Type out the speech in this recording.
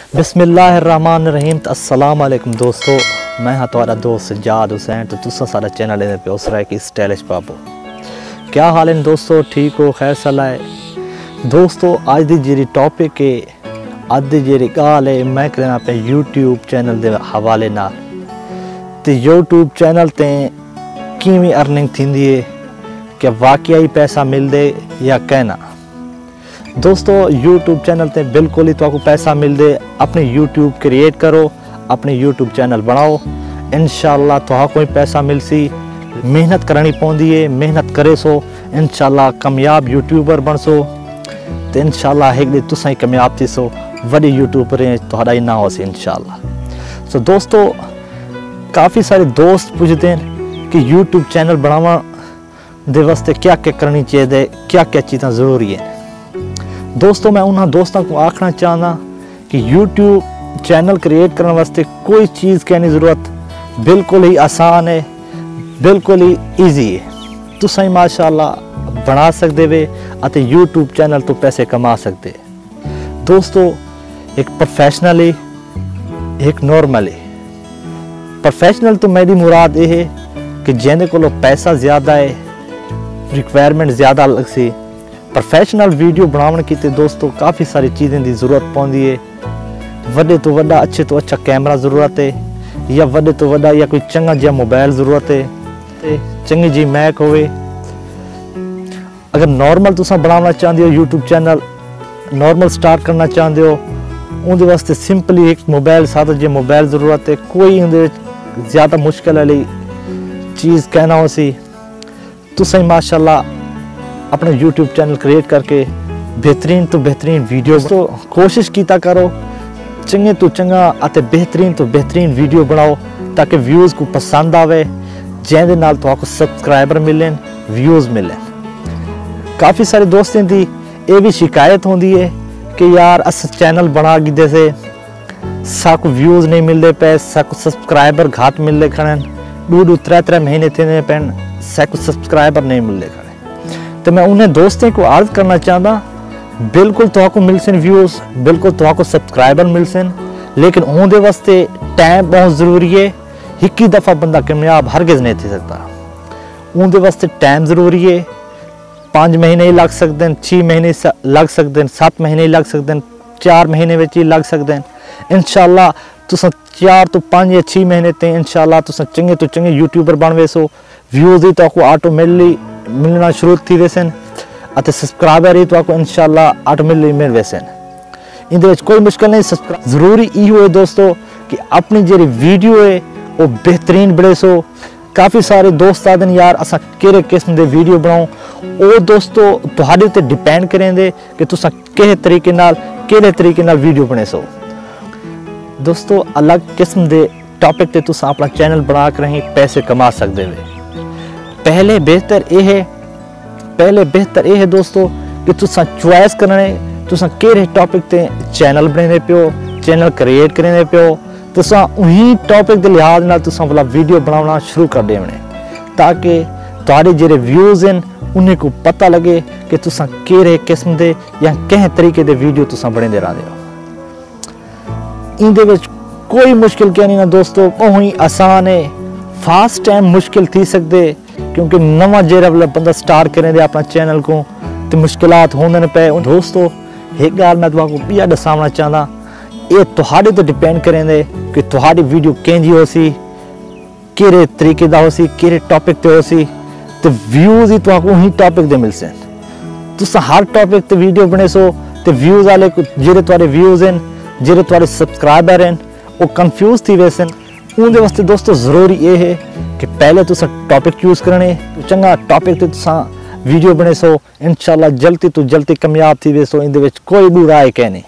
बिस्मिल्लाहिर्रहमानिर्रहीम। अस्सलाम वालेकुम दोस्तों, मैं हाँ तुम्हारा दोस्त सज्जाद हुसैन। तो तुसा सारा चैनल है पे उस की स्टाइलिश बाबू। क्या हाल है दोस्तों, ठीक हो, खैर सलाह है दोस्तों। आज दी जी टॉपिक है, अज दी जी गाल है मैं करना पे यूट्यूब चैनल के हवाले ना। तो यूट्यूब चैनल ते किवें अर्निंग थींदी है, क्या वाकई पैसा मिलदे या कहना। दोस्तों यूट्यूब चैनल ते बिल्कुल ही तो पैसा मिलदे। अपने यूट्यूब क्रिएट करो, अपने यूट्यूब चैनल बनाओ, इंशाल्लाह तो कोई पैसा मिलसी। मेहनत करनी पौंदी है, मेहनत करे सो इंशाल्लाह कामयाब यूट्यूबर बन सो। तो इंशाल्लाह एक दिन तुसा ही कामयाब थी सो, वड्डे यूट्यूबर तुहाडा ही ना हो सी इंशाल्लाह। सो दोस्तों काफ़ी सारे दोस्त पूछते हैं कि यूट्यूब चैनल बनावा दे वास्ते क्या क्या करनी चाहिए, क्या क्या चीज़ें ज़रूरी है। दोस्तों मैं उन्होंने दोस्तों को आखना चाहना कि यूट्यूब चैनल क्रिएट करने वास्ते कोई चीज़ कहने ज़रूरत, बिल्कुल ही आसान है, बिल्कुल ही ईजी है। तुसा ही माशाल्लाह बना सकते वे अते यूट्यूब चैनल तो पैसे कमा सकते। दोस्तों एक प्रोफेशनल है, एक नॉर्मल है। प्रोफेशनल तो मेरी मुराद ये है कि जिन्हें को पैसा ज़्यादा है, रिक्वायरमेंट ज़्यादा लग सी। प्रोफेशनल वीडियो बनाने की दोस्तों काफ़ी सारी चीज़ें की ज़रूरत पौंदी है। वड्डे तो वड्डा, अच्छे तो अच्छा कैमरा ज़रूरत है, या वड्डे तो वड्डा या कोई चंगा जिहा मोबाइल ज़रूरत है, चंगी जी मैक होवे। अगर नॉर्मल तुसा बनाना चाहते हो यूट्यूब चैनल, नॉर्मल स्टार्ट करना चाहते हो, उनके वास्ते सिंपली एक मोबाइल, सादा जी मोबाइल ज़रूरत है। कोई ज़्यादा मुश्किल वाली चीज़ कहना हो सी। तुसा ही माशाल्लाह अपने यूट्यूब चैनल क्रिएट करके बेहतरीन तो बेहतरीन वीडियो तो कोशिश कीता करो, चंगे तो चंगा अते बेहतरीन तो बेहतरीन वीडियो बनाओ ताकि व्यूज़ को पसंद आवे, जिंदे नाल तो आपको सब्सक्राइबर मिलें, व्यूज़ मिलें। काफ़ी सारे दोस्तों की ये भी शिकायत होती है कि यार अस चैनल बना गिदे से साकू व्यूज़ नहीं मिलते पे, साकू सब्सक्राइबर घाट मिलते खड़े, 2-2 3-3 महीने थे पैन साकू सब्सक्राइबर नहीं मिलते खड़े। तो मैं उन्हें दोस्तों को अर्ज करना चाहता, बिल्कुल तो आपको मिल सन व्यूज़, बिल्कुल तो आपको सब्सक्राइबर मिल सन, लेकिन उनके वास्ते टाइम बहुत ज़रूरी है। एक ही दफ़ा बंदा कामयाब हरगिज़ नहीं थी सकता, उनके वास्ते टाइम ज़रूरी है। 5 महीने ही लग सकते हैं, 6 महीने लग सकते हैं, 7 महीने ही लग सकते हैं, 4 महीने में ही लग सकते हैं। इंशाल्लाह तुस 4 तो 5 या 6 महीने ते इंशाल्लाह तुस चंगे तो चंगे यूट्यूबर बन वेसो। व्यूज़ ही तो आपको ऑटोमेटिकली मिलना शुरू थी वेसन अते सब्सक्राइबर ही तो आपको इंशाल्लाह ऑटोमेटिकली मिल वेसन। इंदे विच कोई मुश्किल नहीं। सब्सक्राइब ज़रूरी इहो है दोस्तों कि अपनी जी वीडियो है वो बेहतरीन बने सो। काफ़ी सारे दोस्त आदन यार असा केरे किस्म के वीडियो बनाओ, वो दोस्तों तुहाडे ते डिपेंड करेंदे कि तुसा किस तरीके नाल वीडियो बने सो। दोस्तों अलग किस्म के टॉपिक ते तुसा अपना चैनल बना कर ही पैसे कमा सकते हो। पहले बेहतर यह है दोस्तों कि तुसा चॉइस करने, तुसा केरे टॉपिक ते चैनल बने पियो, चैनल क्रिएट करने पियो, तुसा उही टॉपिक के लिहाज नाल तुसा वाला वीडियो बनाना शुरू कर देने ताकि तुहाडे जेरे व्यूज़ हैं उन्हें को पता लगे कि तुसा केरे किस्म के या किस तरीके के वीडियो तुसा बने रहे हो। इंदे विच कोई मुश्किल क्या नहीं ना दोस्तों, बहुत ही आसान है। फास्ट टाइम मुश्किल थी सकते क्योंकि नवा जेरा वाला बंदा स्टार्ट करें दे अपना चैनल को तो मुश्किलात होंदे पे। दोस्तों एक गाल मैं तुहाको पिया दसावना चाहता, ये तुहाडे तो डिपेंड करेंदे कि तुहाडी वीडियो केंजी हो सी, केरे तरीके दा हो सी, केरे टॉपिक ते हो सी। तो व्यूज़ ही तुहाको उही टॉपिक दे मिलसे। तुसा हर टॉपिक ते वीडियो बने सो तो व्यूज़ वाले जेरे तुहाडे व्यूज़ हैं, जेरे तुहाडे सब्सक्राइबर हैं, वो कंफ्यूज थी वैसे। उनके वास्ते दोस्तों ज़रूरी ये है कि पहले तुसा टॉपिक चूज़ करने, तो चंगा टॉपिक ते तुसा वीडियो बने सो इंशाल्लाह जल्दी तो जल्दी कामयाब थी वैसो। इन कोई भी राय कहनी।